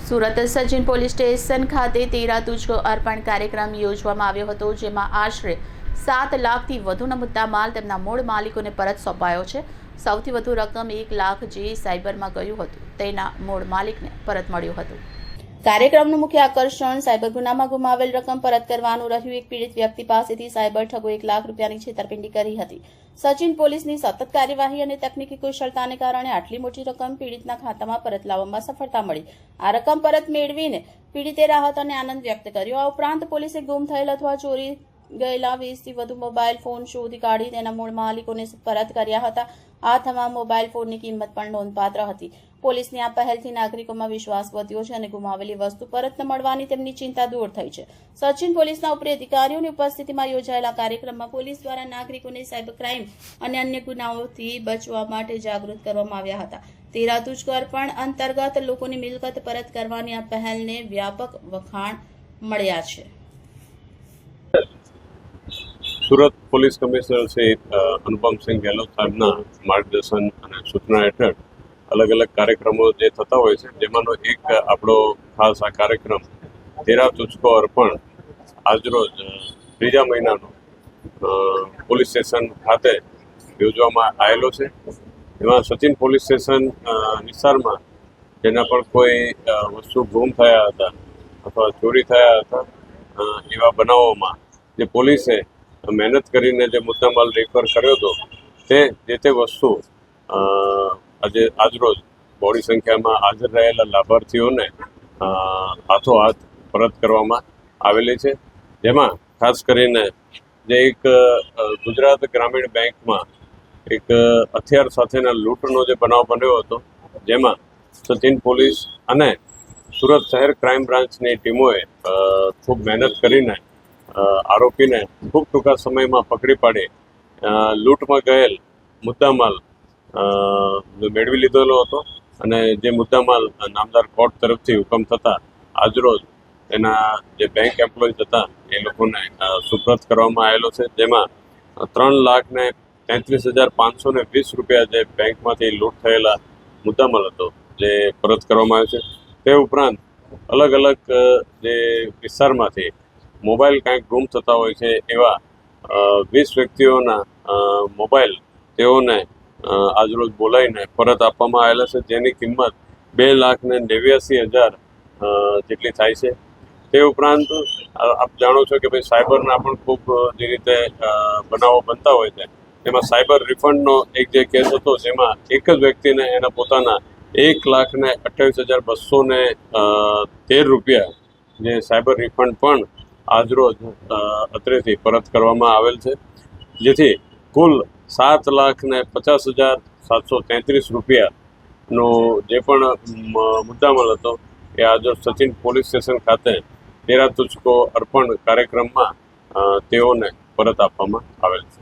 Surat Sachin police station ખાતે તેરા તુજકો અર્પણ કાર્યક્રમ યોજવામાં આવ્યો હતો, જેમાં આશરે 7 લાખથી વધુનો મુદ્દામાલ તેમના મૂળ માલિકોને પરત સોંપાયો છે। સૌથી વધુ રકમ 1 લાખ જે સાયબરમાં ગયું હતું તેના મૂળ માલિકને પરત મળ્યું હતું। કાર્યક્રમનું મુખ્ય આકર્ષણ સાયબર ગુનામાં ગુમાવેલ રકમ પરત કરવાનું રહ્યું। એક પીડિત વ્યક્તિ પાસેથી સાયબર ઠગો 1 લાખ રૂપિયાની છેતરપિંડી કરી હતી। સચિન પોલીસની સતત કાર્યવાહી અને તકનીકી કુશળતાને કારણે આટલી મોટી રકમ પીડિતના ખાતામાં પરત લાવવામાં સફળતા મળી। આ રકમ પરત મેળવીને પીડિતે રાહત અને આનંદ વ્યક્ત કર્યો। આ ઉપરાંત પોલીસે ગુમ થયેલ અથવા ચોરી ગયેલા 20થી વધુ મોબાઈલ ફોન શોધી કાઢી તેના મૂળ માલિકોને પરત કર્યા હતા। આ તમામ મોબાઈલ ફોનની કિંમત પણ નોંધપાત્ર હતી। પોલીસની આ પહેલથી નાગરિકોમાં વિશ્વાસ વધ્યો છે અને ગુમાવેલી વસ્તુ પરત ન મળવાની તેમની ચિંતા દૂર થઈ છે। સચિન પોલીસના ઉપરી અધિકારીઓની ઉપસ્થિતિમાં યોજાયેલા કાર્યક્રમમાં પોલીસ દ્વારા નાગરિકોને સાયબર ક્રાઇમ અને અન્ય ગુનાઓથી બચવા માટે જાગૃત કરવામાં આવ્યા હતા। તેરા તુજકો અર્પણ અંતર્ગત લોકોની મિલકત પરત કરવાની આ પહેલને વ્યાપક વખાણ મળ્યા છે। સુરત પોલીસ કમિશનર શ્રી અનુપમસિંહ ગેહલોત સાહેબના માર્ગદર્શન અને સૂચના હેઠળ અલગ અલગ કાર્યક્રમો જે થતા હોય છે, જેમાંનો એક આપણો ખાસ આ કાર્યક્રમ તેરા તુજકો અર્પણ આજરોજ 3જા મહિનાનો પોલીસ સ્ટેશન ખાતે યોજવામાં આવેલો છે। એમાં સચિન પોલીસ સ્ટેશન વિસ્તારમાં જેના પણ કોઈ વસ્તુ ગુમ થયા હતા અથવા ચોરી થયા હતા એવા બનાવોમાં જે પોલીસે મહેનત કરીને જે મુદ્દામાલ રિકવર કર્યો હતો તે વસ્તુ આજરોજ બહોળી સંખ્યામાં હાજર રહેલા લાભાર્થીઓને હાથોહાથ પરત કરવામાં આવેલી છે। જેમાં ખાસ કરીને જે એક ગુજરાત ગ્રામીણ બેંકમાં એક હથિયાર સાથેના લૂંટનો જે બનાવ બન્યો હતો, જેમાં સચિન પોલીસ અને સુરત શહેર ક્રાઇમ બ્રાન્ચની ટીમોએ ખૂબ મહેનત કરીને આરોપીને ખૂબ ટૂંકા સમયમાં પકડી પાડી લૂંટમાં ગયેલ મુદ્દામાલ મેળવી લીધેલો હતો અને જે મુદ્દામાલ નામદાર કોર્ટ તરફથી હુકમ થતાં આજરોજ એના જે બેંક એમ્પ્લોઈઝ હતા એ લોકોને સુપ્રત કરવામાં આવેલો છે। જેમાં 3,33,520 રૂપિયા જે બેંકમાંથી લૂંટ થયેલા મુદ્દામાલ હતો જે પરત કરવામાં આવ્યો છે। તે ઉપરાંત અલગ અલગ જે વિસ્તારમાંથી મોબાઈલ કાંઈક ગુમ થતા હોય છે એવા 20 વ્યક્તિઓના મોબાઈલ તેઓને આજરોજ બોલાવીને પરત આપવામાં આવેલા છે, જેની કિંમત 2,89,000 જેટલી થાય છે। તે ઉપરાંત આપ જાણો છો કે ભાઈ સાયબરના પણ ખૂબ જે રીતે બનાવો બનતા હોય છે, એમાં સાયબર રિફંડનો એક જે કેસ હતો, જેમાં એક જ વ્યક્તિને એના પોતાના 1,28,213 રૂપિયા જે સાયબર રિફંડ પણ આજરોજ અત્રેથી પરત કરવામાં આવેલ છે, જેથી કુલ 7,50,733 રૂપિયાનો જે પણ મુદ્દામાલ હતો એ આજે સચિન પોલીસ સ્ટેશન ખાતે તેરા તુજકો અર્પણ કાર્યક્રમમાં તેઓને પરત આપવામાં આવેલ છે।